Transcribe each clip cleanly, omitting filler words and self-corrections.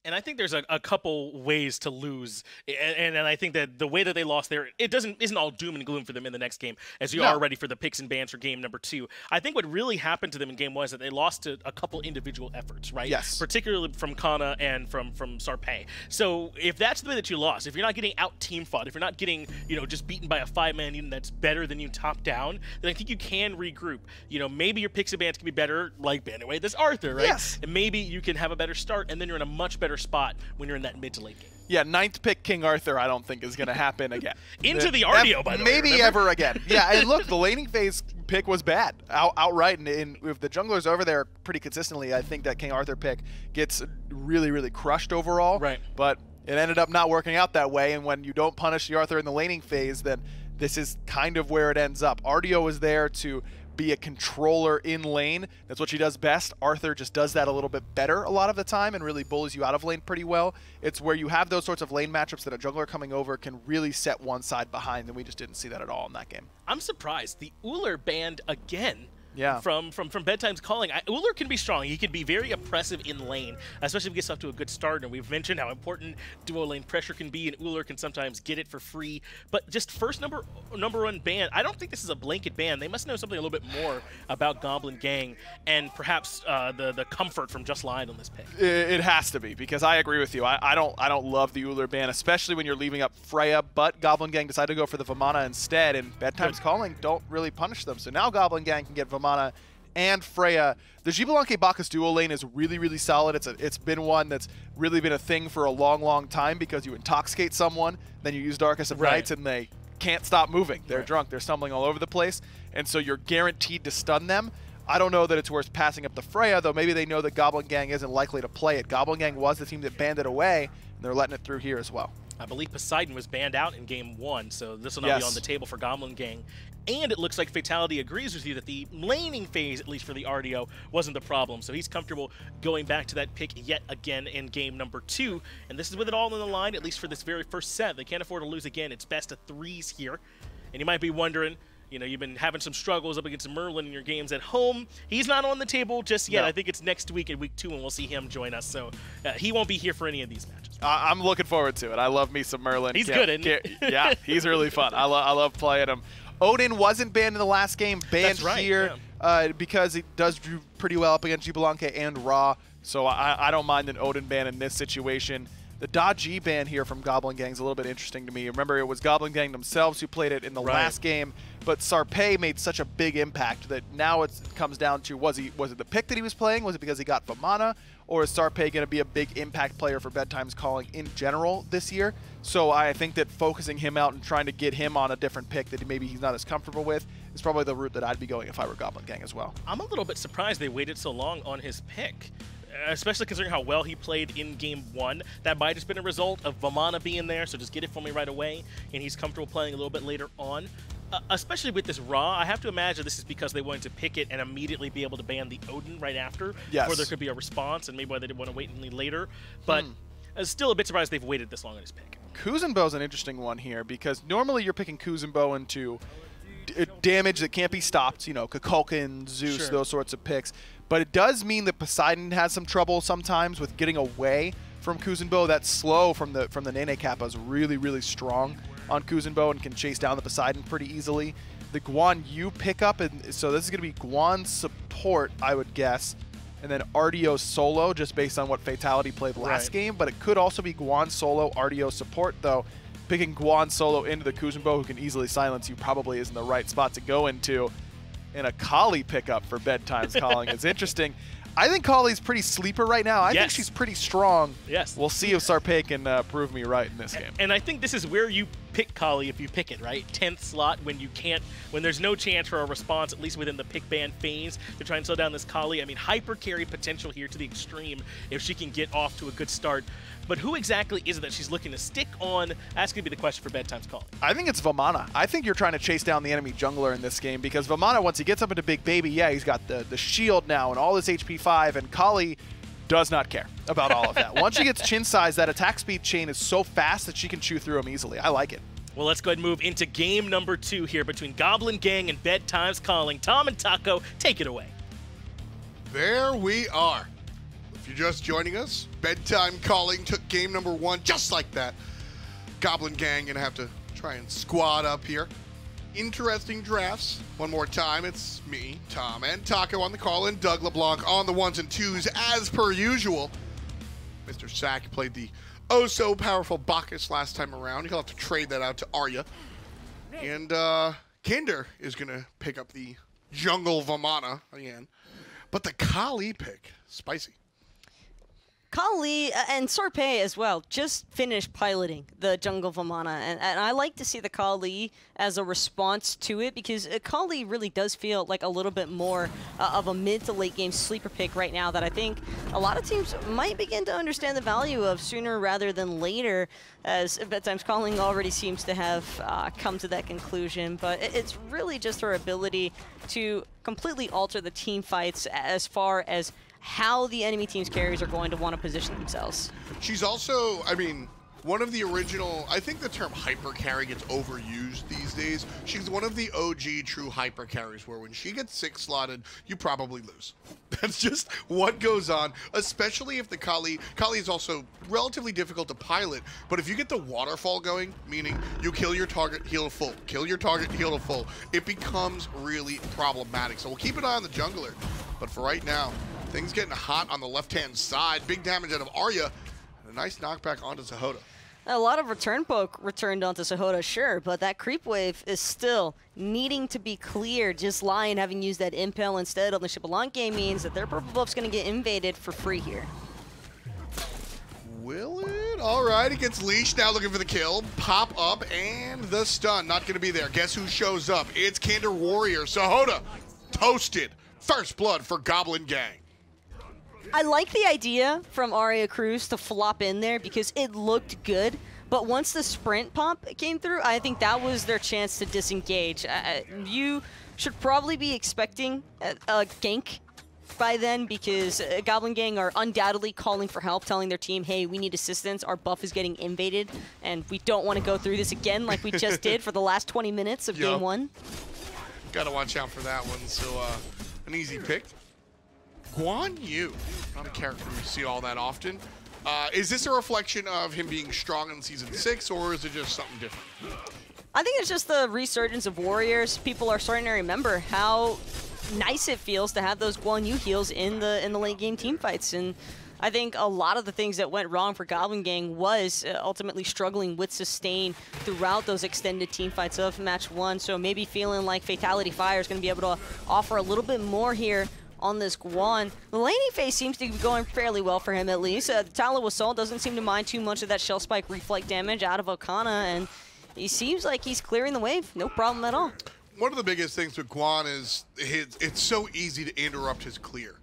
And I think there's a couple ways to lose, and I think that the way that they lost there, isn't all doom and gloom for them in the next game, as you are ready for the picks and bans for game number 2. I think what really happened to them in game 1 is that they lost to a couple individual efforts, right? Yes. Particularly from Kana and from SARPEII. So if that's the way that you lost, if you're not getting out team fought, if you're not getting just beaten by a 5-man unit that's better than you top down, then I think you can regroup. Maybe your picks and bans can be better, like ban away this Arthur, right? Yes. And maybe you can have a better start, and then you're in a much better spot when you're in that mid to late game. Yeah, 9th pick King Arthur I don't think is going to happen again. Into the Artio, by the way. Maybe ever again. Yeah, and look, the laning phase pick was bad, outright. And if the junglers over there pretty consistently, I think that King Arthur pick gets really, really crushed overall. Right. But it ended up not working out that way, and when you don't punish the Arthur in the laning phase, then this is kind of where it ends up. Artio is there to be a controller in lane. That's what she does best. Arthur just does that a little bit better a lot of the time and really bullies you out of lane pretty well. It's where you have those sorts of lane matchups that a jungler coming over can really set one side behind, and we just didn't see that at all in that game. I'm surprised. The Ullr banned again. Yeah. From Bedtime's Calling. Ullr can be strong. He can be very oppressive in lane, especially if he gets off to a good start. And we've mentioned how important duo lane pressure can be, and Ullr can sometimes get it for free. But just first number 1 ban, I don't think this is a blanket ban. They must know something a little bit more about Goblin Gang and perhaps the comfort from Just Lying on this pick. It has to be, because I agree with you. I don't love the Ullr ban, especially when you're leaving up Freya, but Goblin Gang decided to go for the Vamana instead, and Bedtime's Calling don't really punish them. So now Goblin Gang can get Vamana and Freya. The Xbalanque Bacchus duo lane is really, really solid. It's been one that's really been a thing for a long, long time, because you intoxicate someone, then you use Darkest of Nights, and they can't stop moving. They're drunk. They're stumbling all over the place, and so you're guaranteed to stun them. I don't know that it's worth passing up the Freya, though maybe they know that Goblin Gang isn't likely to play it. Goblin Gang was the team that banned it away, and they're letting it through here as well. I believe Poseidon was banned out in game 1, so this will not be on the table for Goblin Gang. And it looks like Fatality agrees with you that the laning phase, at least for the Artio, wasn't the problem. So he's comfortable going back to that pick yet again in game number 2. And this is with it all on the line, at least for this very first set. They can't afford to lose again. It's best of 3s here. And you might be wondering, you've been having some struggles up against Merlin in your games at home. He's not on the table just yet. No. I think it's next week in week 2, and we'll see him join us. So he won't be here for any of these matches. I'm looking forward to it. I love me some Merlin. He's good, isn't he? Yeah, he's really fun. I love playing him. Odin wasn't banned in the last game. Banned here because he does do pretty well up against Xbalanque and Ra. So I don't mind an Odin ban in this situation. The Dodge ban here from Goblin Gang is a little bit interesting to me. Remember, it was Goblin Gang themselves who played it in the last game, but SARPEII made such a big impact that now it comes down to, was it the pick that he was playing? Was it because he got Vamana? Or is SARPEII going to be a big impact player for Bedtime's Calling in general this year? So I think that focusing him out and trying to get him on a different pick that maybe he's not as comfortable with is probably the route that I'd be going if I were Goblin Gang as well. I'm a little bit surprised they waited so long on his pick, especially considering how well he played in game 1. That might have just been a result of Vamana being there, so just get it for me right away, and he's comfortable playing a little bit later on. Especially with this Ra, I have to imagine this is because they wanted to pick it and immediately be able to ban the Odin right after, where there could be a response, and maybe why they didn't want to wait any later. But still a bit surprised they've waited this long on his pick. Kuzenbo's an interesting one here, because normally you're picking Kuzenbo into damage that can't be stopped, Kukulkan, Zeus, those sorts of picks. But it does mean that Poseidon has some trouble sometimes with getting away from Kuzenbo. That slow from the Nene Kappa is really, really strong on Kuzenbo and can chase down the Poseidon pretty easily. The Guan Yu pickup, and so this is going to be Guan support, I would guess, and then Artio solo, just based on what Fatality played last game. But it could also be Guan solo, Artio support, though. Picking Guan solo into the Kuzenbo, who can easily silence you, probably isn't the right spot to go into. And a Kali pickup for Bedtime's Calling is interesting. I think Kali's pretty sleeper right now. I think she's pretty strong. Yes. We'll see if SARPEII can prove me right in this game. And I think this is where you pick Kali if you pick it, right? 10th slot when you can't, when there's no chance for a response, at least within the pick ban phase, to try and slow down this Kali. I mean, hyper carry potential here to the extreme if she can get off to a good start. But who exactly is it that she's looking to stick on? That's going to be the question for Bedtime's Calling. I think it's Vamana. I think you're trying to chase down the enemy jungler in this game, because Vamana, once he gets up into Big Baby, he's got the shield now and all this HP 5, and Kali does not care about all of that. Once she gets chin size, that attack speed chain is so fast that she can chew through him easily. I like it. Well, let's go ahead and move into game number 2 here between Goblin Gang and Bedtime's Calling. Tom and Taco, take it away. There we are. If you're just joining us, bedtime calling took game number 1 just like that. Goblin Gang gonna have to try and squad up here. Interesting drafts. One more time, it's me, Tom, and Taco on the call, and Doug LeBlanc on the 1s and 2s as per usual. Mr. Sack played the oh-so-powerful Bacchus last time around. He'll have to trade that out to Arya. And Kinder is going to pick up the jungle Vamana again. But the Kali pick, spicy. Kali and SARPEII as well just finished piloting the jungle Vamana, and I like to see the Kali as a response to it, because Kali really does feel like a little bit more of a mid to late game sleeper pick right now that I think a lot of teams might begin to understand the value of sooner rather than later, as Bedtime's Calling already seems to have come to that conclusion. But it's really just her ability to completely alter the team fights as far as how the enemy team's carries are going to want to position themselves. She's also, I mean, one of the original, I think the term hyper carry gets overused these days. She's one of the OG true hyper carries where when she gets 6 slotted, you probably lose. That's just what goes on, especially if the Kali is also relatively difficult to pilot, but if you get the waterfall going, meaning you kill your target, heal to full, kill your target, heal to full, it becomes really problematic. So we'll keep an eye on the jungler, but for right now, things getting hot on the left-hand side. Big damage out of Arya, and a nice knockback onto Sahota. A lot of return poke returned onto Sahota, sure, but that creep wave is still needing to be cleared. Just Lion having used that impale instead on the Xbalanque means that their purple buff's going to get invaded for free here. Will it? All right, it gets leashed, now looking for the kill. Pop up, and the stun not going to be there. Guess who shows up? It's Kinder Warrior. Sahota, toasted. First blood for Goblin Gang. I like the idea from Arya Cruz to flop in there because it looked good, but once the sprint pump came through, I think that was their chance to disengage. You should probably be expecting a gank by then, because Goblin Gang are undoubtedly calling for help, telling their team, hey, we need assistance, our buff is getting invaded, and we don't want to go through this again like we just did for the last 20 minutes of game 1. Gotta watch out for that one, so an easy pick. Guan Yu, not a character we see all that often. Is this a reflection of him being strong in Season 6, or is it just something different? I think it's just the resurgence of Warriors. People are starting to remember how nice it feels to have those Guan Yu heals in the late game team fights. And I think a lot of the things that went wrong for Goblin Gang was ultimately struggling with sustain throughout those extended team fights of Match 1. So maybe feeling like FataliTyxFire is going to be able to offer a little bit more here on this Guan. The laning phase seems to be going fairly well for him, at least. The Talon Assault doesn't seem to mind too much of that Shell Spike reflect damage out of oCxnnahh, and he seems like he's clearing the wave. No problem at all. One of the biggest things with Guan is it's so easy to interrupt his clear.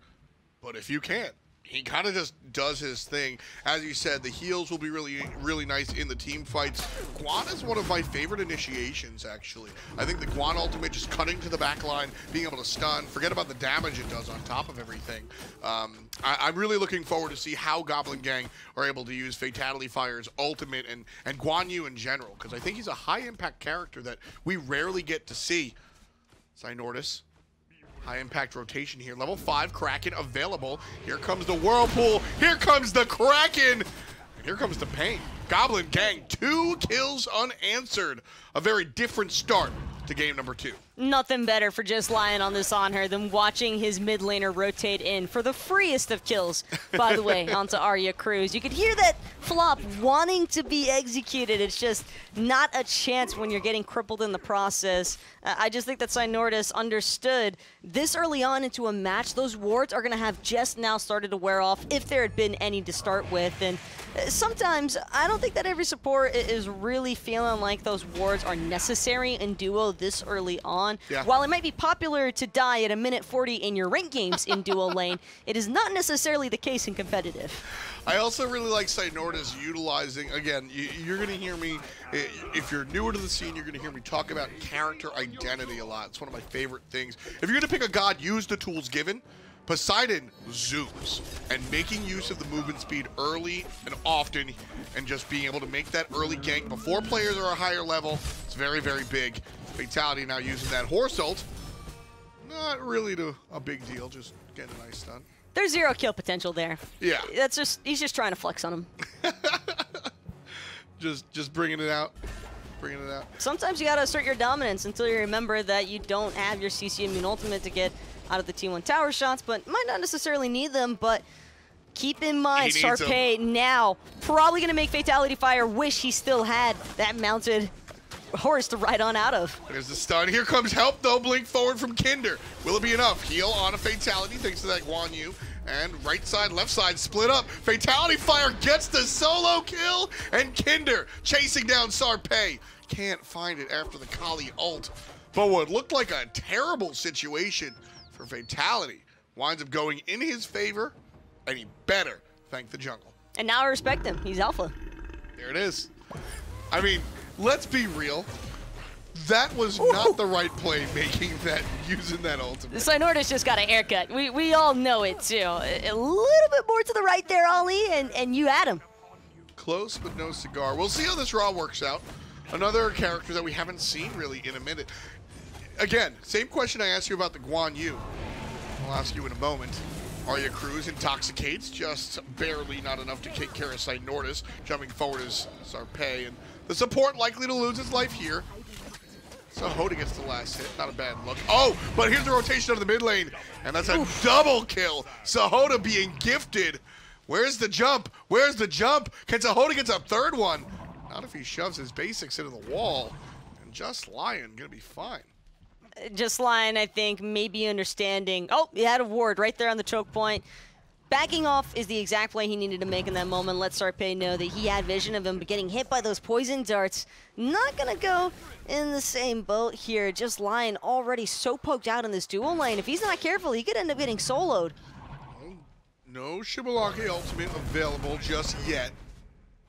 But if you can't, he kind of just does his thing. As you said, the heals will be really, really nice in the team fights. Guan is one of my favorite initiations, actually. I think the Guan ultimate, just cutting to the back line, being able to stun, forget about the damage it does on top of everything. I'm really looking forward to see how Goblin Gang are able to use FataliTyxFire's ultimate and Guan Yu in general, because I think he's a high-impact character that we rarely get to see. Cynortas. High impact rotation here. Level 5 Kraken available. Here comes the Whirlpool. Here comes the Kraken. And here comes the pain. Goblin Gang, 2 kills unanswered. A very different start to game number 2. Nothing better for just Lion on this Anhur than watching his mid laner rotate in for the freest of kills, by the way, onto Arya Cruz. You could hear that flop wanting to be executed. It's just not a chance when you're getting crippled in the process. I just think that Cynortas understood this early on into a match, those wards are going to have just now started to wear off if there had been any to start with. And sometimes I don't think that every support is really feeling like those wards are necessary in duo this early on. Yeah. While it might be popular to die at a minute 40 in your ranked games in duo lane, it is not necessarily the case in competitive. I also really like Cynortas utilizing, again, you're going to hear me, if you're newer to the scene, you're going to hear me talk about character identity a lot. It's one of my favorite things. If you're going to pick a god, use the tools given. Poseidon zooms, and making use of the movement speed early and often, and just being able to make that early gank before players are a higher level, it's very, very big. Fatality now using that horse ult. Not really a big deal, just getting a nice stun. There's 0 kill potential there. Yeah. That's just, he's just trying to flex on him. just bringing it out. Bringing it out. Sometimes you gotta assert your dominance until you remember that you don't have your CC immune ultimate to get out of the T1 tower shots, but might not necessarily need them, but keep in mind, SARPEII now probably gonna make FataliTyxFire wish he still had that mounted horse to ride on out of. There's the stun. Here comes help, though. Blink forward from Kinder. Will it be enough? Heal on a Fatality thanks to that Guan Yu. And right side, left side split up. FataliTyxFire gets the solo kill. And Kinder chasing down SARPEII. Can't find it after the Kali ult. But what looked like a terrible situation for Fatality winds up going in his favor. And he better thank the jungle. And now I respect him. He's alpha. There it is. I mean, let's be real. That was not the right play, using that ultimate. Cynortas just got a haircut. We all know it too. A little bit more to the right there, Ollie, and you had him. Close, but no cigar. We'll see how this Raw works out. Another character that we haven't seen really in a minute. Again, same question I asked you about the Guan Yu. I'll ask you in a moment. oCxnnahh intoxicates, just barely not enough to take care of Cynortas. Jumping forward is SARPEII, and the support likely to lose his life here. Sahota gets the last hit, not a bad look. Oh, but here's the rotation of the mid lane, and that's a double kill. Sahota being gifted. Where's the jump? Where's the jump? Can Sahota get a third one? Not if he shoves his basics into the wall. And Just Lion gonna be fine. Just Lion, I think, maybe understanding. Oh, he had a ward right there on the choke point. Backing off is the exact play he needed to make in that moment. Let SARPEII know that he had vision of him, but getting hit by those poison darts, not gonna go in the same boat here. Just Lion already so poked out in this dual lane. If he's not careful, he could end up getting soloed. No Xbalanque ultimate available just yet.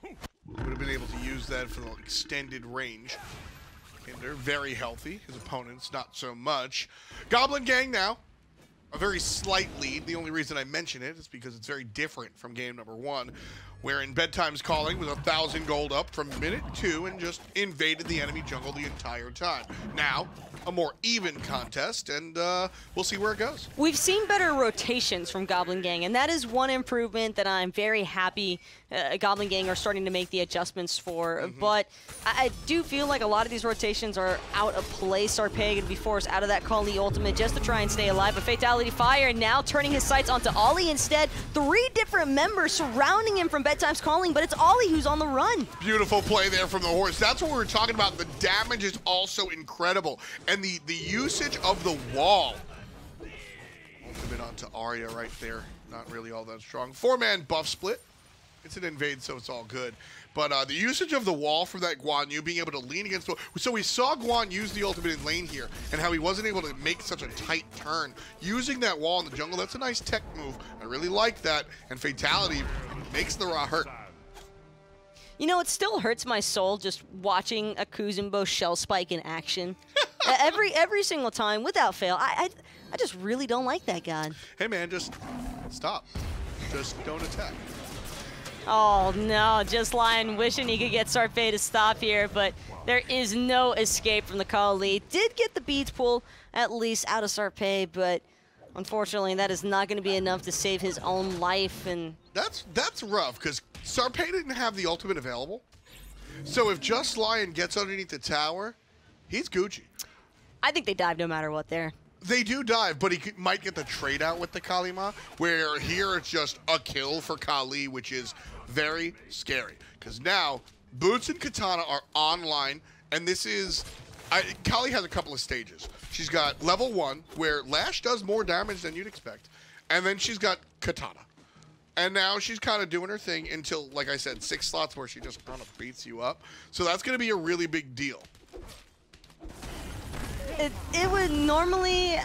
Would have been able to use that for the extended range. And they're very healthy. His opponents, not so much. Goblin Gang now. A very slight lead. The only reason I mention it is because it's very different from game number 1, wherein Bedtime's Calling was 1,000 gold up from minute 2 and just invaded the enemy jungle the entire time. Now, a more even contest, and we'll see where it goes. We've seen better rotations from Goblin Gang, and that is one improvement that I'm very happy Goblin Gang are starting to make the adjustments for. But I do feel like a lot of these rotations are out of place. SARPEII going to be forced out of that Kali ultimate just to try and stay alive. But FataliTyxFire now turning his sights onto Ollie instead. 3 different members surrounding him from Bedtime's Calling, but it's Ollie who's on the run. Beautiful play there from the horse. That's what we were talking about. The damage is also incredible. And the usage of the wall. Ultimate onto Arya right there. Not really all that strong. 4-man buff split. It's an invade, so it's all good. But the usage of the wall from that Guan Yu, being able to lean against the... So we saw Guan use the ultimate in lane here, and how he wasn't able to make such a tight turn. Using that wall in the jungle, that's a nice tech move. I really like that. And Fatality makes the Ra hurt. You know, it still hurts my soul just watching a Kuzenbo shell spike in action. every single time, without fail. I just really don't like that god. Hey, man, just stop. Just don't attack. Oh, no. Just Lion wishing he could get SARPEII to stop here, but there is no escape from the Kali. Did get the beads pull, at least, out of SARPEII, but unfortunately, that is not going to be enough to save his own life. And That's rough, because SARPEII didn't have the ultimate available. So if Just Lion gets underneath the tower, he's Gucci. I think they dive no matter what there. They do dive, but he might get the trade out with the Kalima, where here it's just a kill for Kali, which is very scary. Because now, Boots and Katana are online, and this is... Kali has a couple of stages. She's got level 1, where Lash does more damage than you'd expect, and then she's got Katana. And now she's kind of doing her thing until, like I said, 6 slots where she just kind of beats you up. So that's going to be a really big deal. It would normally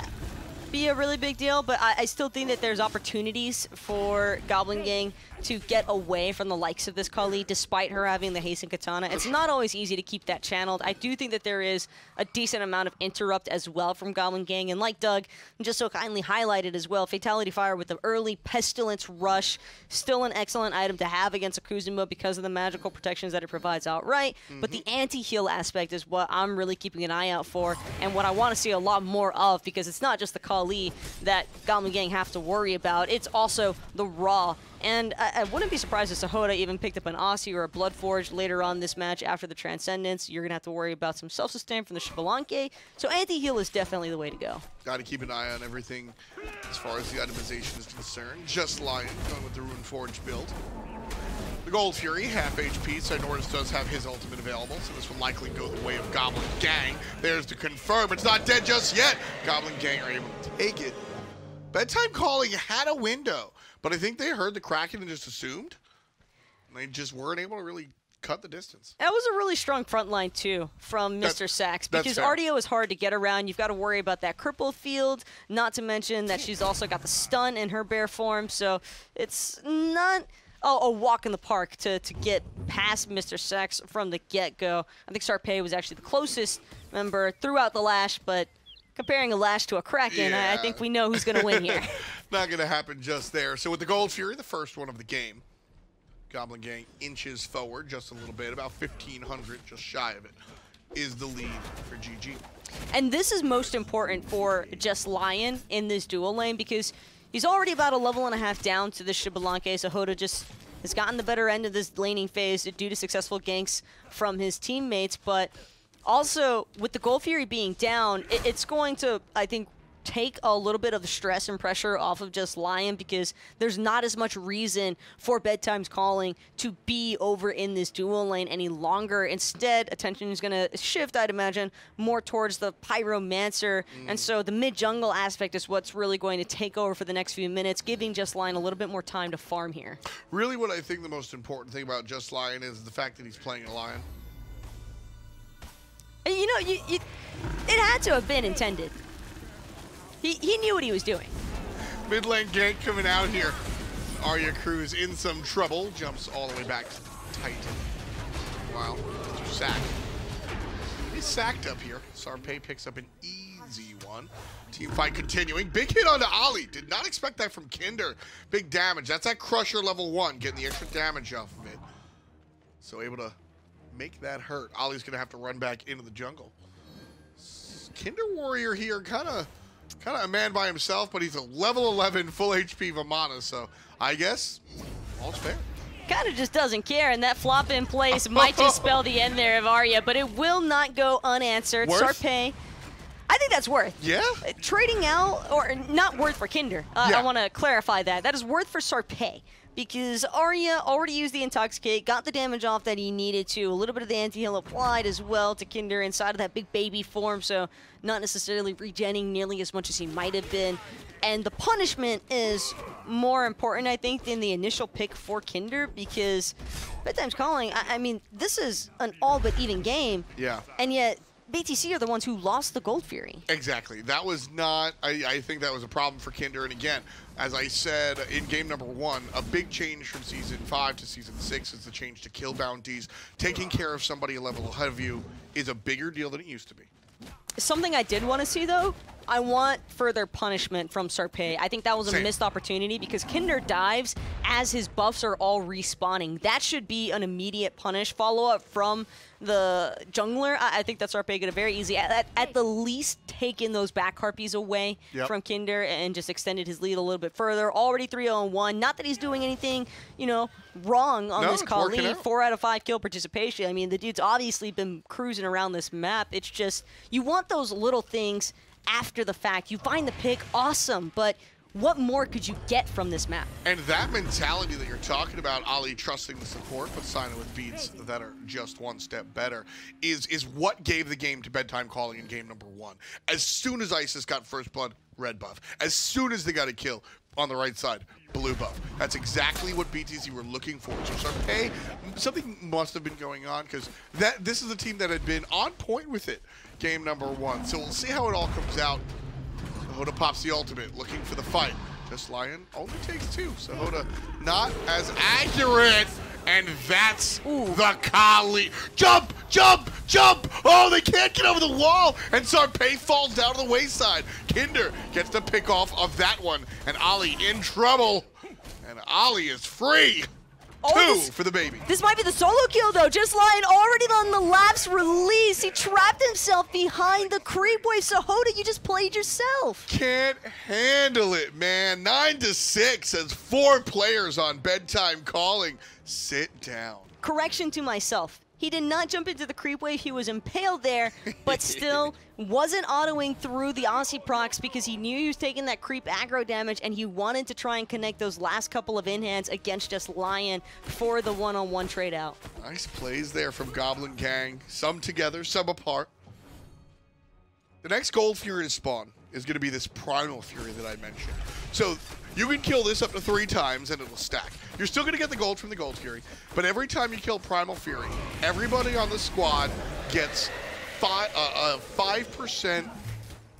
be a really big deal, but I still think that there's opportunities for Goblin Gang to get away from the likes of this Kali, despite her having the haste and katana. It's not always easy to keep that channeled. I do think that there is a decent amount of interrupt as well from Goblin Gang, and like Doug just so kindly highlighted as well, FataliTyxFire with the early Pestilence Rush, still an excellent item to have against a Kuzenbo because of the magical protections that it provides outright, but the anti-heal aspect is what I'm really keeping an eye out for, and what I want to see a lot more of, because it's not just the Kali that Goblin Gang have to worry about, it's also the Raw. And I wouldn't be surprised if Sahota even picked up an Aussie or a Bloodforge later on this match after the Transcendence. You're going to have to worry about some self-sustain from the Xbalanque. So anti-heal is definitely the way to go. Got to keep an eye on everything as far as the itemization is concerned. Just Lion going with the Rune Forge build. The Gold Fury, half HP. Cynortas does have his ultimate available, so this will likely go the way of Goblin Gang. There's to confirm it's not dead just yet. Goblin Gang are able to take it. Bedtime Calling had a window, but I think they heard the Kraken and just assumed. They just weren't able to really cut the distance. That was a really strong front line, too, from mrsacx, because Artio is hard to get around. You've got to worry about that cripple field, not to mention that she's also got the stun in her bear form, so it's not a walk in the park to get past mrsacx from the get-go. I think SARPEII was actually the closest member throughout the Lash, but comparing a Lash to a Kraken, I think we know who's going to win here. Not going to happen just there. So with the Gold Fury, the first one of the game, Goblin Gang inches forward just a little bit, about 1,500, just shy of it, is the lead for GG. And this is most important for Just Lion in this dual lane, because he's already about a level and a half down to the Xbalanque. Sahota just has gotten the better end of this laning phase due to successful ganks from his teammates, but also, with the Gold Fury being down, it's going to, I think, take a little bit of the stress and pressure off of Just Lion, because there's not as much reason for Bedtime's Calling to be over in this dual lane any longer. Instead, attention is going to shift, I'd imagine, more towards the Pyromancer, and so the mid-jungle aspect is what's really going to take over for the next few minutes, giving Just Lion a little bit more time to farm here. Really, what I think the most important thing about Just Lion is the fact that he's playing a Lion. You know, it had to have been intended. He knew what he was doing. Mid lane gank coming out here. Arya Cruz in some trouble. Jumps all the way back to Titan. Wow, sack. He's sacked up here. SARPEII picks up an easy one. Team fight continuing. Big hit onto Ollie. Did not expect that from Kinder. Big damage. That's that Crusher level 1, getting the extra damage off of it. So able to make that hurt. Ollie's going to have to run back into the jungle. Kinder Warrior here, kind of a man by himself, but he's a level 11 full HP Vamana, so I guess all's fair. Kind of just doesn't care, and that flop in place might just spell the end there of Arya, but it will not go unanswered. SARPEII, I think that's worth. Yeah? Trading out, or not worth for Kinder. I want to clarify that. That is worth for SARPEII, because Arya already used the Intoxicate, got the damage off that he needed to, a little bit of the anti-heal applied as well to Kinder inside of that big baby form, so not necessarily regenning nearly as much as he might have been. And the punishment is more important, I think, than the initial pick for Kinder, because Bedtime's Calling, I mean, this is an all but even game. Yeah. And yet, BTC are the ones who lost the Gold Fury. Exactly. That was not, I think that was a problem for Kinder. And again, as I said in game number 1, a big change from Season 5 to Season 6 is the change to kill bounties. Taking care of somebody a level ahead of you is a bigger deal than it used to be. Something I did want to see, though, I want further punishment from SARPEII. I think that was a missed opportunity, because Kinder dives as his buffs are all respawning. That should be an immediate punish. Follow-up from the jungler. I think that SARPEII got a very easy, at the least, taken those back harpies away from Kinder and just extended his lead a little bit further. Already 3-0-1. Not that he's doing anything, you know, wrong on this Kali. 4 out of 5 kill participation. I mean, the dude's obviously been cruising around this map. It's just, you want those little things after the fact. You find the pick, awesome, but what more could you get from this map? And that mentality that you're talking about, Ollie trusting the support, but signing with beats that are just one step better, is what gave the game to Bedtime Calling in game number 1. As soon as Isis got first blood, red buff. As soon as they got a kill on the right side, blue buff. That's exactly what BTC were looking for. So SARPEII, something must have been going on, because this is a team that had been on point with it game number 1. So we'll see how it all comes out. Sahota pops the ultimate, looking for the fight. Just Lion only takes 2. Sahota not as accurate. And that's the Kali. Jump, jump, jump! Oh, they can't get over the wall! And SARPEII falls down to the wayside. Kinder gets the pick off of that one. And OIIy in trouble. And OIIy is free. 2 for the baby. This might be the solo kill, though. Just Lion already on the last release. He trapped himself behind the creep wave. Sahota, you just played yourself. Can't handle it, man. 9-6 as 4 players on bedtime calling. Sit down. Correction to myself. He did not jump into the creep wave. He was impaled there, but still wasn't autoing through the Aussie procs because he knew he was taking that creep aggro damage, and he wanted to try and connect those last couple of in-hands against just Lion for the one-on-one trade out. Nice plays there from Goblin Gang. Some together, some apart. The next Gold Fury to spawn is going to be this Primal Fury that I mentioned. So you can kill this up to 3 times and it'll stack. You're still going to get the gold from the Gold Fury, but every time you kill Primal Fury, everybody on the squad gets a 5%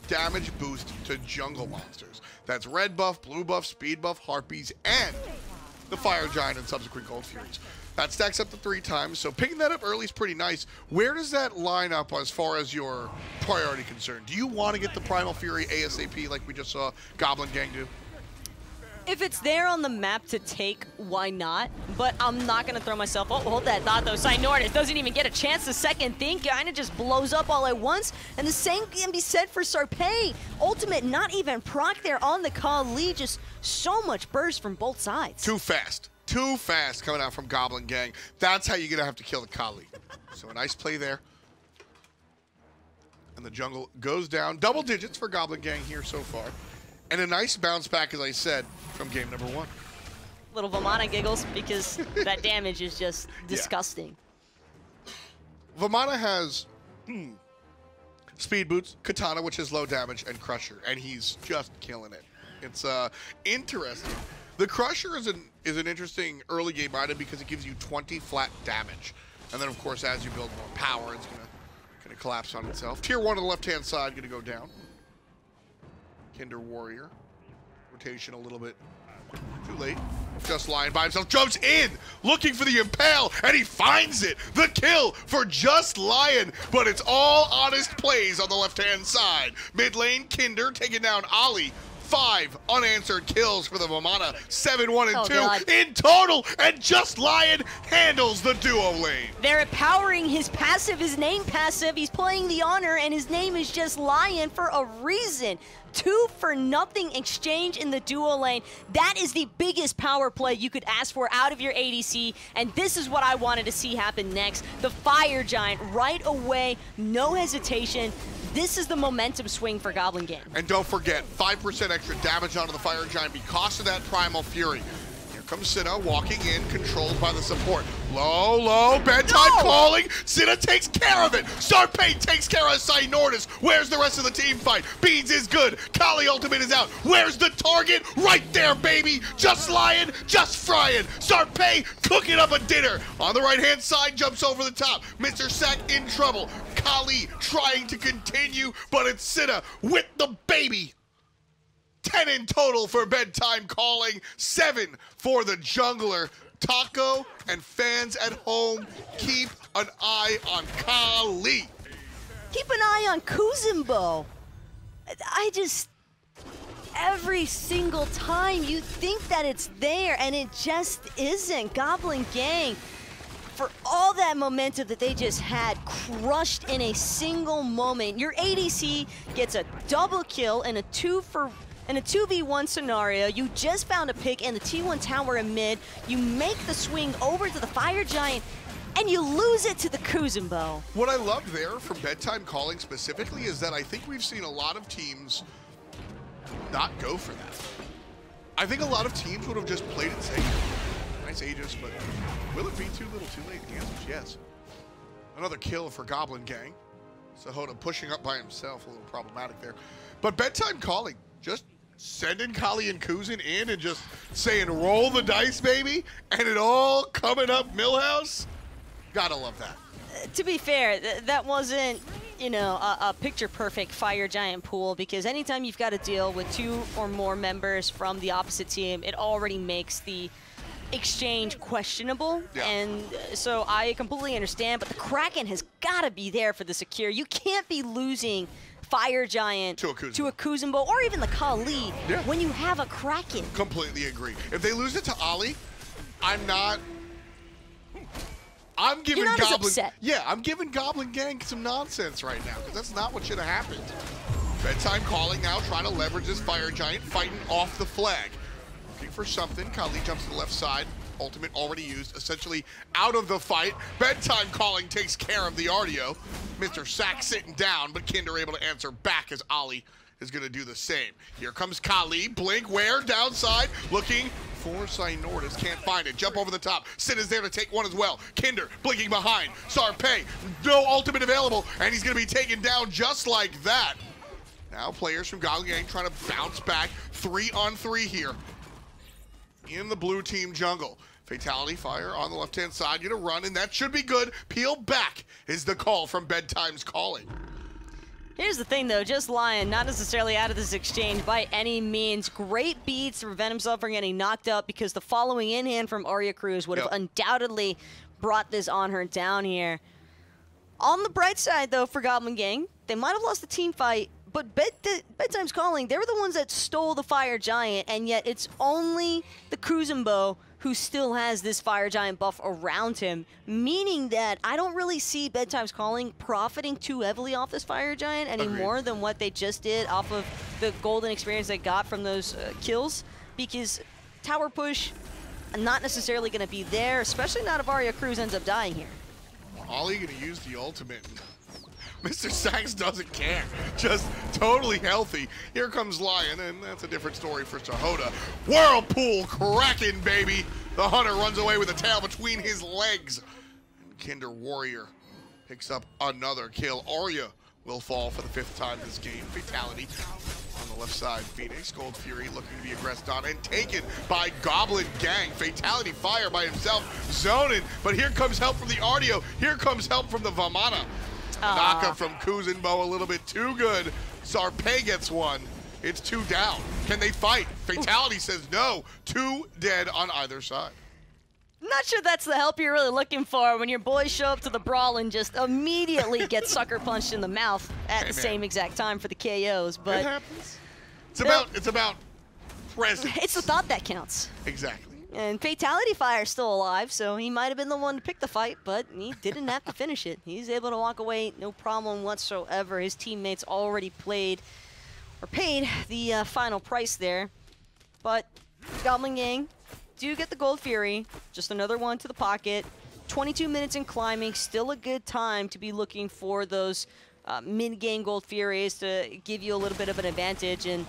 damage boost to jungle monsters. That's red buff, blue buff, speed buff, harpies, and the Fire Giant and subsequent Gold Furies. That stacks up to 3 times, so picking that up early is pretty nice. Where does that line up as far as your priority concerned? Do you want to get the Primal Fury ASAP like we just saw Goblin Gang do? If it's there on the map to take, why not? But I'm not going to throw myself... Oh, hold that thought, though. Cynortas doesn't even get a chance to second think. Kind of just blows up all at once. And the same can be said for SARPEII. Ultimate not even proc there on the Kali. Just so much burst from both sides. Too fast. Too fast coming out from Goblin Gang. That's how you're going to have to kill the Kali. So a nice play there. And the jungle goes down. Double digits for Goblin Gang here so far. And a nice bounce back, as I said, from game number 1. Little Vamana giggles because that damage is just disgusting. Yeah. Vamana has Speed Boots, Katana, which is low damage, and Crusher. And he's just killing it. It's interesting. The Crusher is an interesting early game item because it gives you 20 flat damage. And then, of course, as you build more power, it's gonna collapse on itself. Tier 1 on the left-hand side going to go down. Kinder Warrior. Rotation a little bit too late. Just Lion by himself. Jumps in, looking for the impale, and he finds it. The kill for Just Lion, but it's all honest plays on the left-hand side. Mid lane, Kinder taking down OIIy. 5 unanswered kills for the Vamana. 7, 1, and 2 in total, and Just Lion handles the duo lane. They're empowering his passive, his name passive. He's playing the honor, and his name is Just Lion for a reason. 2 for nothing exchange in the duo lane. That is the biggest power play you could ask for out of your ADC, and this is what I wanted to see happen next. The Fire Giant right away, no hesitation. This is the momentum swing for Goblin Gang. And don't forget, 5% extra damage onto the Fire Giant because of that Primal Fury. Here comes Cinna walking in, controlled by the support. Low, bedtime calling. Cinna takes care of it. SARPEII takes care of Cynortas. Where's the rest of the team fight? Beans is good. Kali ultimate is out. Where's the target? Right there, baby. Just Lion, just frying. SARPEII cooking up a dinner. On the right-hand side, jumps over the top. mrsacx in trouble. Kali trying to continue, but it's Cinna with the baby. 10 in total for bedtime calling. 7 for the jungler. Taco and fans at home, keep an eye on Kali. Keep an eye on Kuzenbo. Every single time you think that it's there, and it just isn't. Goblin Gang, for all that momentum that they just had, crushed in a single moment. Your ADC gets a double kill and a 2v1 scenario. You just found a pick in the T1 tower in mid. You make the swing over to the Fire Giant, and you lose it to the Kuzenbo. What I love there from bedtime calling specifically is that I think we've seen a lot of teams not go for that. I think a lot of teams would have just played it safe. Nice Aegis, but will it be too little too late? The answer is yes. Another kill for Goblin Gang. Sahota pushing up by himself, a little problematic there. But bedtime calling, just sending Kali and Kuzen in and just saying, roll the dice, baby, and it all coming up Millhouse. Gotta love that. To be fair, that wasn't you know, a picture-perfect Fire Giant pool, because anytime you've got to deal with 2 or more members from the opposite team, it already makes the exchange questionable. Yeah. And so I completely understand, but the Kraken has got to be there for the secure. You can't be losing Fire Giant to a Kuzenbo or even the Kali when you have a Kraken. Completely agree. If they lose it to Ollie, I'm giving I'm giving Goblin Gang some nonsense right now, because that's not what should have happened. Bedtime calling now, trying to leverage this Fire Giant, fighting off the flag. Looking for something. Kali jumps to the left side. Ultimate already used, essentially out of the fight. Bedtime calling takes care of the Artio. mrsacx sitting down, but Kinder able to answer back as Ollie is going to do the same. Here comes Kali. Blink where? Downside. Looking for Cynortas. Can't find it. Jump over the top. Sid is there to take one as well. Kinder blinking behind. SARPEII. No ultimate available, and he's going to be taken down just like that. Now players from Goblin Gang trying to bounce back. 3-on-3 here in the blue team jungle. FataliTyxFire on the left-hand side. Gonna run, and that should be good. Peel back is the call from Bedtime's calling. Here's the thing, though. Just Lion, not necessarily out of this exchange by any means. Great beats to prevent himself from getting knocked up, because the following in-hand from Arya Cruz would have undoubtedly brought this Anhur down here. On the bright side, though, for Goblin Gang, they might have lost the team fight, but Bedtime's calling, they were the ones that stole the Fire Giant, and yet it's only the Kuzenbo who still has this Fire Giant buff around him, meaning that I don't really see Bedtime's calling profiting too heavily off this Fire Giant any more than what they just did off of the golden experience they got from those kills, because tower push, not necessarily going to be there, especially not if Arya Cruz ends up dying here. Ollie going to use the ultimate. mrsacx doesn't care. Just totally healthy. Here comes Lion, and that's a different story for Sahota. Whirlpool Kraken, baby. The Hunter runs away with a tail between his legs. And Kinder Warrior picks up another kill. Arya will fall for the 5th time this game. Fatality on the left side. Phoenix, Gold Fury looking to be aggressed on and taken by Goblin Gang. FataliTyxFire by himself, zoning. But here comes help from the Artio. Here comes help from the Vamana. Knockup from Kuzenbo, a little bit too good. SARPEII gets one. It's 2 down. Can they fight? Fatality says no. 2 dead on either side. Not sure that's the help you're really looking for when your boys show up to the brawl and just immediately get sucker punched in the mouth at the same exact time for the KOs. But it happens. It's about presence. It's the thought that counts. Exactly. And FataliTyxFire's still alive, so he might have been the one to pick the fight, but he didn't have to finish it. He's able to walk away, no problem whatsoever. His teammates already paid the final price there. But Goblin Gang do get the Gold Fury, just another one to the pocket. 22 minutes in climbing, still a good time to be looking for those mid-game Gold Furies to give you a little bit of an advantage. And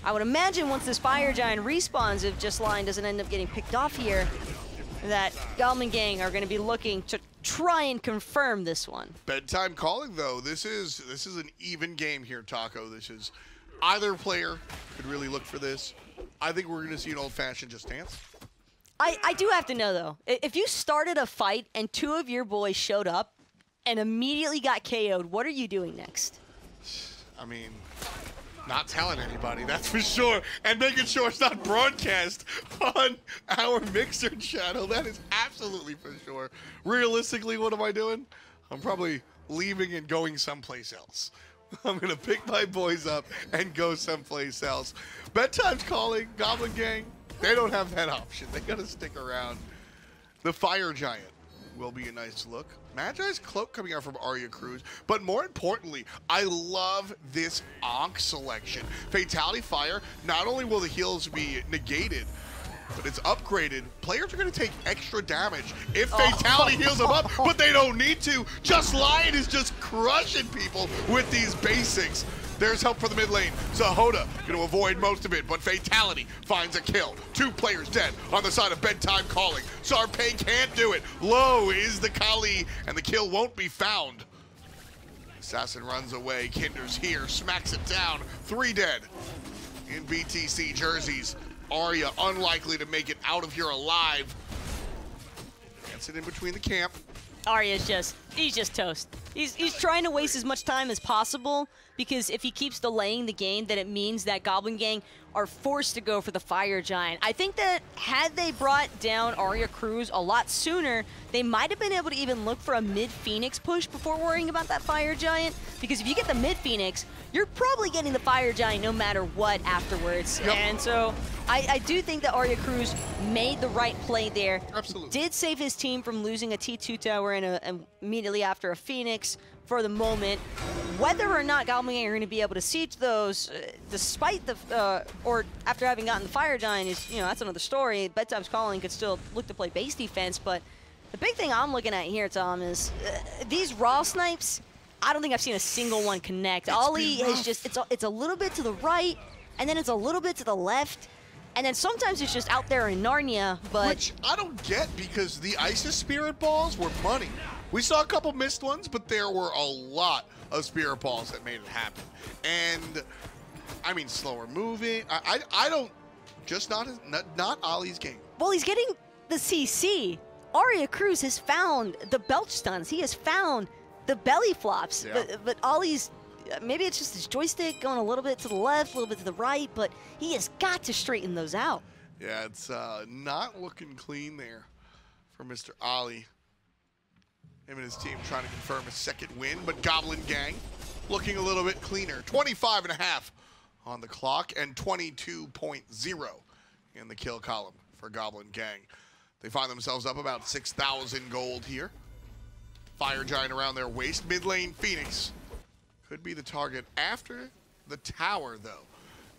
I would imagine once this Fire Giant respawns, if Just Lion doesn't end up getting picked off here, that Goblin Gang are going to be looking to try and confirm this one. Bedtime calling, though. This is an even game here, Taco. This is either player could really look for this. I think we're going to see an old-fashioned Just Dance. I do have to know, though, if you started a fight and 2 of your boys showed up and immediately got KO'd, what are you doing next? I mean, not telling anybody, that's for sure, and making sure it's not broadcast on our Mixer channel. That is absolutely for sure. Realistically, what am I doing? I'm probably leaving and going someplace else. I'm going to pick my boys up and go someplace else. Bedtime's calling. Goblin Gang, they don't have that option. They got to stick around. The Fire Giant will be a nice look. Magi's Cloak coming out from Arya Cruz, but more importantly, I love this Ankh selection. FataliTyxFire, not only will the heals be negated, but it's upgraded. Players are going to take extra damage if Fatality heals them up, but they don't need to. Just Lion is just crushing people with these basics. There's help for the mid lane. Sahota going to avoid most of it, but Fatality finds a kill. 2 players dead on the side of Bedtime calling. SARPEII can't do it. Low is the Kali, and the kill won't be found. Assassin runs away. Kinder's here, smacks it down. 3 dead in BTC jerseys. Arya unlikely to make it out of here alive. Dancing in between the camp. Arya's he's just toast. He's trying to waste as much time as possible, because if he keeps delaying the game, then it means that Goblin Gang are forced to go for the Fire Giant. I think that had they brought down Arya Cruz a lot sooner, they might have been able to even look for a mid-Phoenix push before worrying about that Fire Giant, because if you get the mid-Phoenix, you're probably getting the Fire Giant no matter what afterwards. Yep. And so I do think that Arya Cruz made the right play there. Absolutely. Did save his team from losing a T2 tower and immediately after a Phoenix for the moment. Whether or not Goblin Gang are going to be able to siege those, despite the, or after having gotten the Fire Giant, is, you know, that's another story. Bedtime's Calling could still look to play base defense, but the big thing I'm looking at here, Tom, is these raw snipes. I don't think I've seen a single one connect. OIIy is just, it's a little bit to the right, and then it's a little bit to the left, and then sometimes it's just out there in Narnia, but... Which I don't get, because the ISIS Spirit Balls were money. We saw a couple missed ones, but there were a lot of Spirit Balls that made it happen. And, I mean, slower moving. I don't, just not OIIy's game. Well, he's getting the CC. Arya Cruz has found the belch stuns. He has found the belly flops. Yeah. But OIIy's, maybe it's just his joystick going a little bit to the left, a little bit to the right, but he has got to straighten those out. Yeah, it's not looking clean there for Mr. OIIy. Him and his team trying to confirm a second win, but Goblin Gang looking a little bit cleaner. 25.5 on the clock and 22.0 in the kill column for Goblin Gang. They find themselves up about 6,000 gold here. Fire Giant around their waist. Mid lane Phoenix could be the target after the tower, though.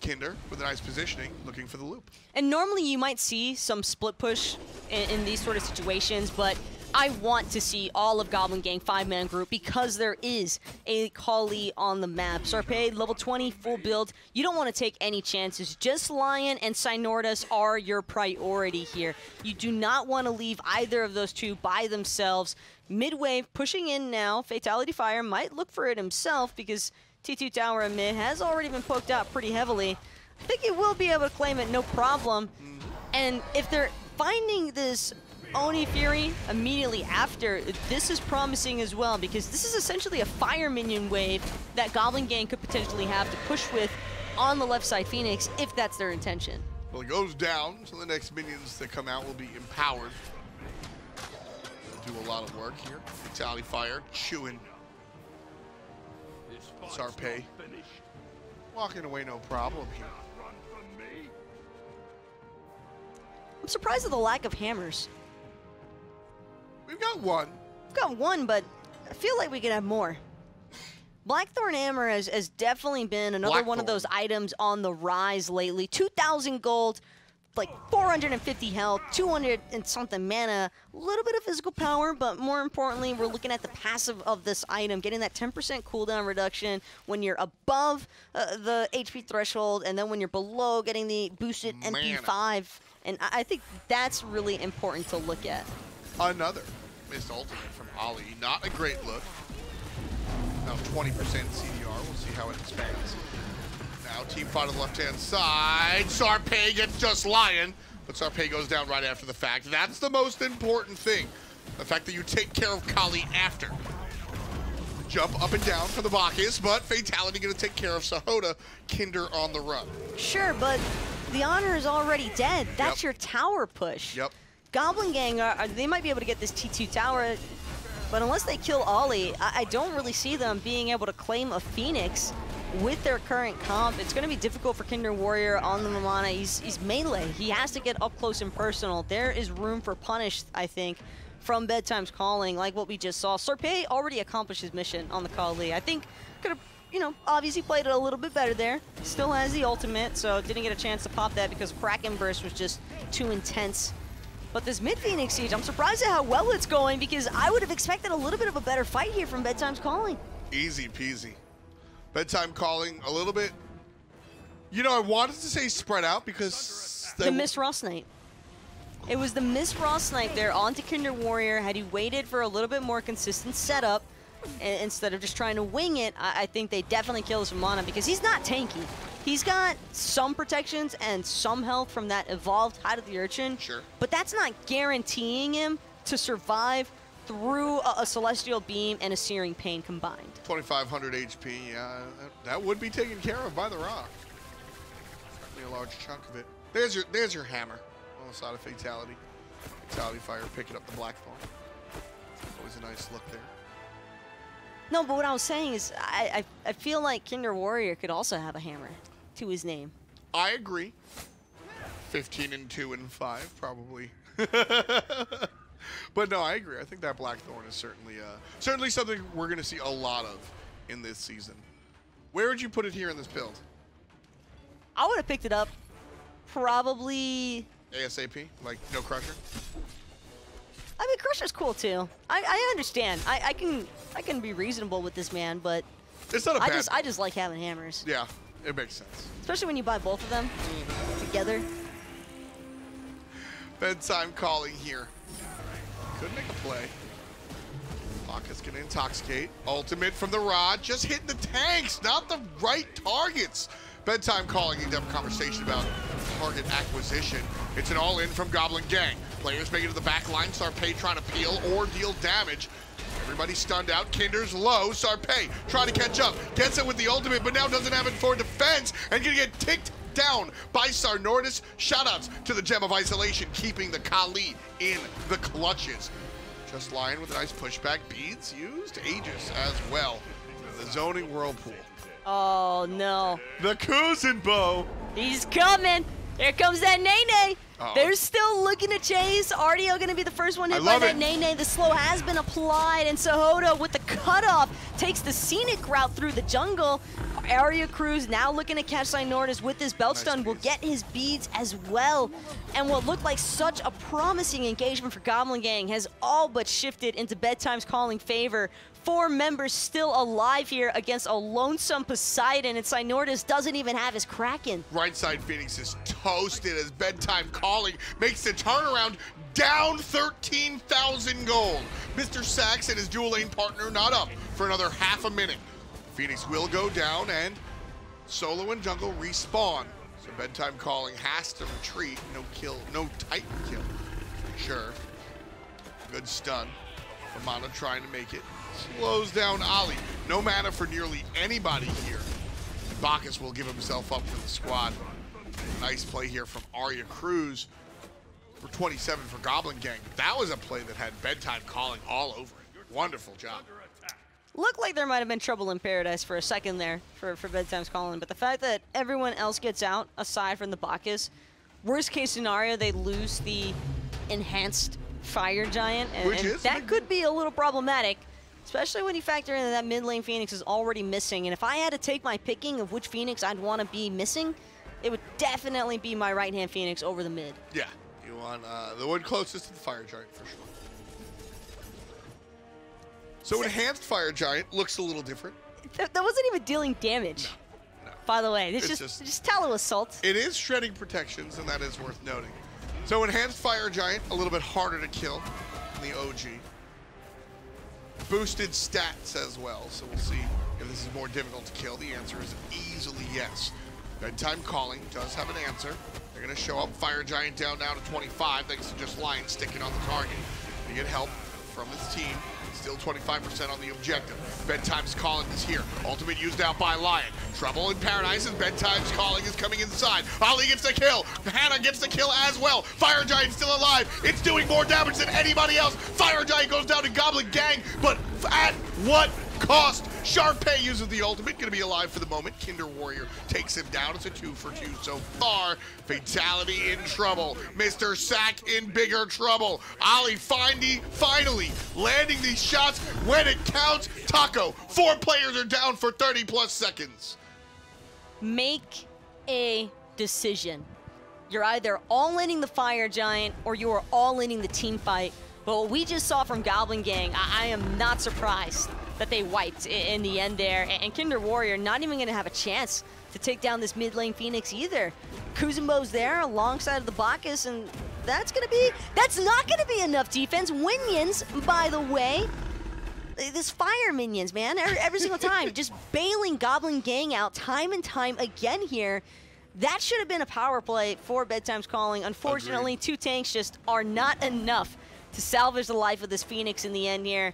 Kinder with a nice positioning, looking for the loop. And normally you might see some split push in these sort of situations, but I want to see all of Goblin Gang 5-man group because there is a Kali on the map. SARPEII, level 20, full build. You don't want to take any chances. Just Lion and Cynortas are your priority here. You do not want to leave either of those two by themselves. Midwave pushing in now. FataliTyxFire might look for it himself because T2 tower in mid has already been poked out pretty heavily. I think he will be able to claim it no problem. And if they're finding this Oni Fury immediately after, this is promising as well, because this is essentially a fire minion wave that Goblin Gang could potentially have to push with on the left side Phoenix, if that's their intention. Well, it goes down, so the next minions that come out will be empowered. They'll do a lot of work here. FataliTyxFire chewing SARPEII. Walking away no problem here. I'm surprised at the lack of hammers. We've got one. We've got one, but I feel like we could have more. Blackthorn Hammer has definitely been another one of those items on the rise lately. 2,000 gold, like 450 health, 200 and something mana, a little bit of physical power, but more importantly, we're looking at the passive of this item, getting that 10% cooldown reduction when you're above the HP threshold, and then when you're below, getting the boosted MP5. And I think that's really important to look at. Another missed ultimate from OIIy. Not a great look. Now 20% CDR. We'll see how it expands. Now team fight on the left-hand side. SARPEII gets just Lion, but SARPEII goes down right after the fact. That's the most important thing. The fact that you take care of Kali after. Jump up and down for the Bacchus, but Fatality going to take care of Sahota. Kinder on the run. Sure, but the Anhur is already dead. That's your tower push. Yep. Goblin Gang, they might be able to get this T2 tower, but unless they kill OIIy, I don't really see them being able to claim a Phoenix with their current comp. It's going to be difficult for Kinder Warrior on the Vamana. He's melee. He has to get up close and personal. There is room for punish, I think, from Bedtime's Calling, like what we just saw. SARPEII already accomplished his mission on the Kali. I think could have, you know, obviously played it a little bit better there. Still has the ultimate, so didn't get a chance to pop that because Kraken Burst was just too intense. But this mid-Phoenix Siege, I'm surprised at how well it's going because I would have expected a little bit of a better fight here from Bedtime's Calling. Easy peasy. Bedtime Calling a little bit. You know, I wanted to say spread out because the missed Ross Knight. It was the missed Ross Knight there onto Kinder Warrior. Had he waited for a little bit more consistent setup instead of just trying to wing it, I think they definitely kill this Vamana because he's not tanky. He's got some protections and some health from that evolved Hide of the Urchin. Sure. But that's not guaranteeing him to survive through a Celestial Beam and a Searing Pain combined. 2,500 HP, yeah, that would be taken care of by the Rock. Certainly a large chunk of it. There's your hammer on the side of Fatality. FataliTyxFire picking up the Blackthorn. Always a nice look there. No, but what I was saying is I feel like Kinder Warrior could also have a hammer to his name. I agree. 15 and 2 and 5 probably. But no, I agree. I think that Blackthorn is certainly something we're going to see a lot of in this season. Where would you put it here in this build? I would have picked it up probably ASAP, like no Crusher. I mean, Crusher's cool too. I understand. I can be reasonable with this man, but it's not a bad. I just like having hammers. Yeah, it makes sense. Especially when you buy both of them together. Bedtime calling here. Could make a play. Bacchus can intoxicate. Ultimate from the rod, just hitting the tanks, not the right targets. Bedtime calling, need to have a conversation about target acquisition. It's an all-in from Goblin Gang. Players make it to the back line. SARPEII trying to peel or deal damage. Everybody stunned out. Kinder's low. SARPEII trying to catch up. Gets it with the ultimate, but now doesn't have it for defense and gonna get ticked down by Cynortas. Shoutouts to the Gem of Isolation, keeping the Kali in the clutches. Just Lion with a nice pushback. Beads used. Aegis as well. The zoning whirlpool. Oh, no. The Kuzenbo. He's coming. Here comes that Nene. Uh-oh. They're still looking to chase. Artio going to be the first one hit by that Nene. The slow has been applied, and Sahota with the cutoff takes the scenic route through the jungle. Area Cruz now looking to catch Cynortas with this belt stun. Will get his beads as well. And what looked like such a promising engagement for Goblin Gang has all but shifted into Bedtime's calling favor. 4 members still alive here against a lonesome Poseidon, and Cynortas doesn't even have his Kraken. Right side Phoenix is toasted as Bedtime calling makes the turnaround, down 13,000 gold. mrsacx and his dual lane partner not up for another half a minute. Phoenix will go down and solo and jungle respawn. So Bedtime calling has to retreat. No kill, no Titan kill. Sure. Good stun. Vamana trying to make it. Slows down Ollie. No mana for nearly anybody here. And Bacchus will give himself up for the squad. Nice play here from Arya Cruz for 27 for Goblin Gang. That was a play that had Bedtime calling all over it. Wonderful job. Looked like there might have been trouble in paradise for a second there for Bedtime's calling, but the fact that everyone else gets out, aside from the Bacchus, worst case scenario, they lose the enhanced Fire Giant, and that could be a little problematic. Especially when you factor in that mid lane Phoenix is already missing. And if I had to take my picking of which Phoenix I'd want to be missing, it would definitely be my right-hand Phoenix over the mid. Yeah, you want the one closest to the Fire Giant for sure. So enhanced Fire Giant looks a little different. That wasn't even dealing damage. No. By the way, it's just Tallow Assault. It is shredding protections, and that is worth noting. So enhanced Fire Giant, a little bit harder to kill than the OG. Boosted stats as well, so we'll see if this is more difficult to kill. The answer is easily yes. Bedtime calling does have an answer. They're going to show up. Fire Giant down now to 25, thanks to just Lion sticking on the target. They get help from his team. Still 25% on the objective. Bedtime's calling is here. Ultimate used out by Lion. Trouble in Paradise as Bedtime's calling is coming inside. Ollie gets the kill. Hannah gets the kill as well. Fire Giant still alive. It's doing more damage than anybody else. Fire Giant goes down to Goblin Gang, but at what cost? SARPEII uses the ultimate, gonna be alive for the moment. Kinder Warrior takes him down. It's a 2-for-2 so far. Fatality in trouble. mrsacx in bigger trouble. Ollie finally landing these shots when it counts. Taco, 4 players are down for 30+ seconds. Make a decision. You're either all-inning the Fire Giant or you are all-inning the team fight. But what we just saw from Goblin Gang, I am not surprised that they wiped in the end there. And Kinder Warrior not even going to have a chance to take down this mid lane Phoenix either. Kuzenbo's there alongside of the Bacchus, and that's not going to be enough defense. Minions, by the way, this fire minions, man, every single time, just bailing Goblin Gang out time and time again here. That should have been a power play for Bedtime's calling. Unfortunately, 2 tanks just are not enough to salvage the life of this Phoenix in the end here.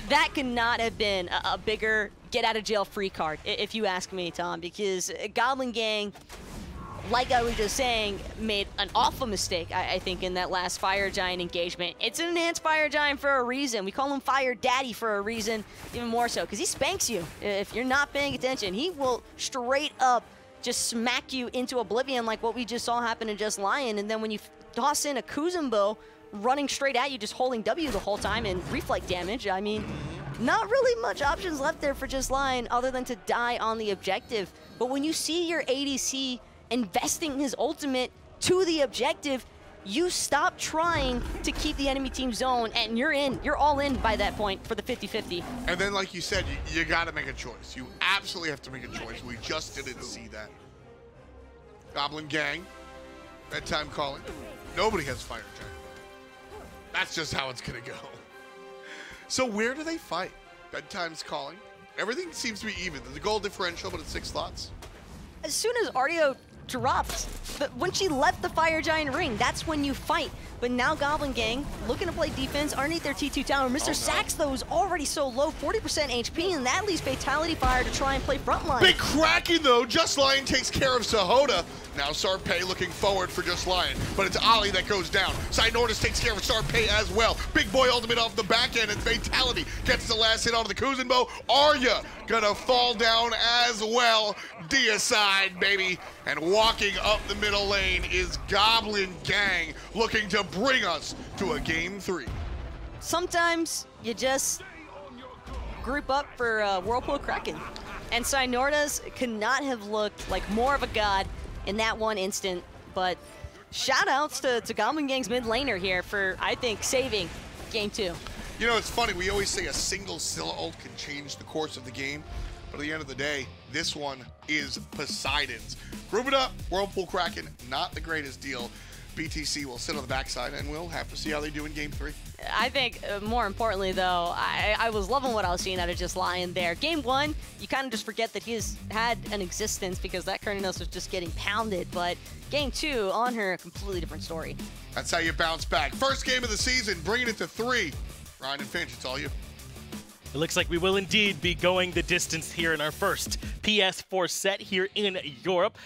That could not have been a bigger get-out-of-jail-free card, if you ask me, Tom, because Goblin Gang, like I was just saying, made an awful mistake, I think, in that last Fire Giant engagement. It's an enhanced Fire Giant for a reason. We call him Fire Daddy for a reason, even more so, because he spanks you. If you're not paying attention, he will straight up just smack you into oblivion like what we just saw happen in Just Lion. And then when you toss in a Kuzenbo running straight at you, just holding W the whole time and reflect damage, I mean, not really much options left there for Just Lion other than to die on the objective. But when you see your ADC investing his ultimate to the objective, you stop trying to keep the enemy team zone, and you're all in by that point for the 50-50. And then, like you said, you got to make a choice. You absolutely have to make a choice. We just didn't see that. Goblin Gang, bedtime calling. Nobody has Fire Giant. That's just how it's going to go. So where do they fight? Bedtime's calling. Everything seems to be even. There's a goal differential, but it's 6 slots. As soon as Artio dropped, when she left the Fire Giant ring, that's when you fight. But now Goblin Gang looking to play defense underneath their T2 tower. mrsacx, though, is already so low, 40% HP, and that leaves FataliTyxFire to try and play frontline. Big cracking, though. Just Lion takes care of Sahota. Now SARPEII looking forward for Just Lion, but it's OIIy that goes down. Cynortas takes care of SARPEII as well. Big boy ultimate off the back end, and Fatality gets the last hit onto the Kuzenbo. Arya gonna fall down as well. Deicide, baby. And walking up the middle lane is Goblin Gang, looking to bring us to a Game 3. Sometimes you just group up for Whirlpool Kraken. And Cynortas could not have looked like more of a god in that one instant, but shout outs to Goblin Gang's mid laner here for, I think, saving Game 2. You know, it's funny, we always say a single Scylla ult can change the course of the game, but at the end of the day, this one is Poseidon's. Group it up, Whirlpool Kraken, not the greatest deal. BTC will sit on the backside, and we'll have to see how they do in Game 3. I think, more importantly, though, I was loving what I was seeing out of Just Lion there. Game 1, you kind of just forget that he's had an existence because that Kerninos was just getting pounded. But Game 2, Anhur, a completely different story. That's how you bounce back. First game of the season, bringing it to 3. Ryan and Finch, it's all you. It looks like we will indeed be going the distance here in our first PS4 set here in Europe.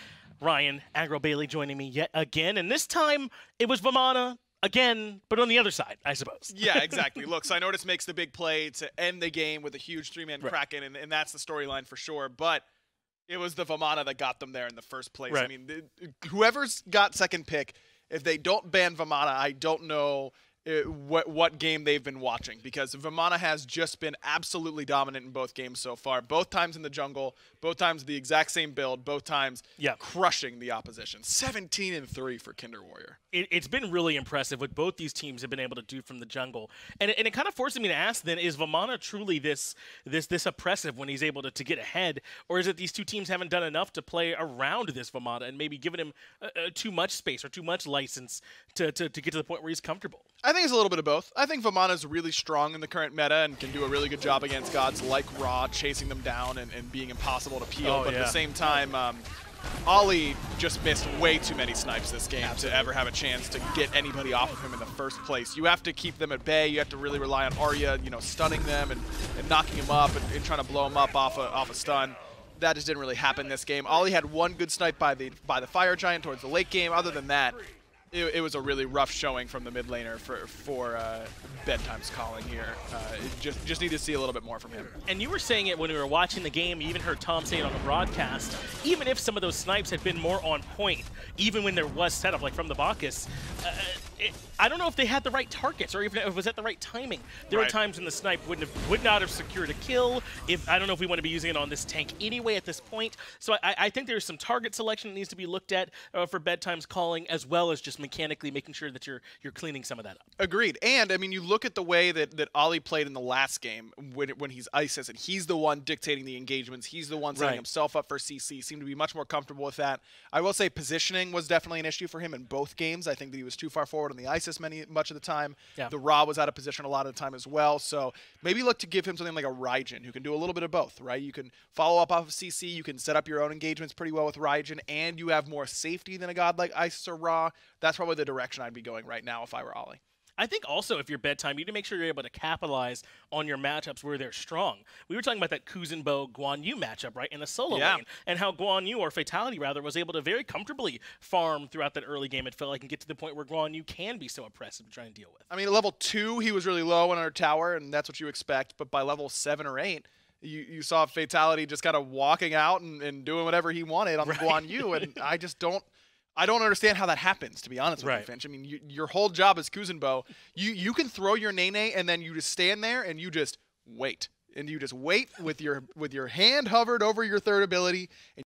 Ryan, Agro Bailey joining me yet again, and this time it was Vamana again, but on the other side, I suppose. Yeah, exactly. Look, Cynortas makes the big play to end the game with a huge 3-man Kraken, and that's the storyline for sure, but it was the Vamana that got them there in the first place. Right. I mean, whoever's got second pick, if they don't ban Vamana, I don't know what game they've been watching, because Vamana has just been absolutely dominant in both games so far. Both times in the jungle, both times the exact same build, both times crushing the opposition. 17-3 for Kinder Warrior. It's been really impressive what both these teams have been able to do from the jungle. And it kind of forces me to ask then, is Vamana truly this oppressive when he's able to get ahead? Or is it these two teams haven't done enough to play around this Vamana and maybe given him too much space or too much license to get to the point where he's comfortable? I think it's a little bit of both. I think Vamana is really strong in the current meta and can do a really good job against gods like Ra, chasing them down and being impossible to peel. But at the same time, OIIy just missed way too many snipes this game to ever have a chance to get anybody off of him in the first place. You have to keep them at bay. You have to really rely on Arya, stunning them and knocking them up and trying to blow them up off a stun. That just didn't really happen this game. OIIy had one good snipe by the Fire Giant towards the late game. Other than that, it was a really rough showing from the mid laner for Bedtime's calling here. Just need to see a little bit more from him. And you were saying it when we were watching the game, you even heard Tom say it on the broadcast, even if some of those snipes had been more on point, even when there was setup, like from the Bacchus, I don't know if they had the right targets or even if it was at the right timing. There were times when the snipe would not have secured a kill. I don't know if we want to be using it on this tank anyway at this point. So I think there's some target selection that needs to be looked at for Bedtime's calling, as well as just mechanically making sure that you're cleaning some of that up. Agreed. And I mean, you look at the way that OIIy played in the last game when he's ISIS, and he's the one dictating the engagements. He's the one setting himself up for CC. Seemed to be much more comfortable with that. I will say positioning was definitely an issue for him in both games. I think that he was too far forward on the ISIS much of the time. Yeah. The Ra was out of position a lot of the time as well. So maybe look to give him something like a Raijin who can do a little bit of both, right? You can follow up off of CC, you can set up your own engagements pretty well with Raijin, and you have more safety than a god like ISIS or Ra. That's probably the direction I'd be going right now if I were OIIy. I think also if you're bedtime, you need to make sure you're able to capitalize on your matchups where they're strong. We were talking about that Kuzenbo Guan Yu matchup, right, in the solo lane, and how Guan Yu, or Fatality rather, was able to very comfortably farm throughout that early game. It felt like, and get to the point where Guan Yu can be so oppressive to try and deal with. I mean, level 2, he was really low in our tower, and that's what you expect. But by level 7 or 8, you saw Fatality just kind of walking out and doing whatever he wanted on the Guan Yu, and I don't understand how that happens, to be honest with you, Finch. I mean, your whole job as Kuzenbo, you can throw your Nene and then you just stand there and you just wait. And you just wait with your hand hovered over your third ability, and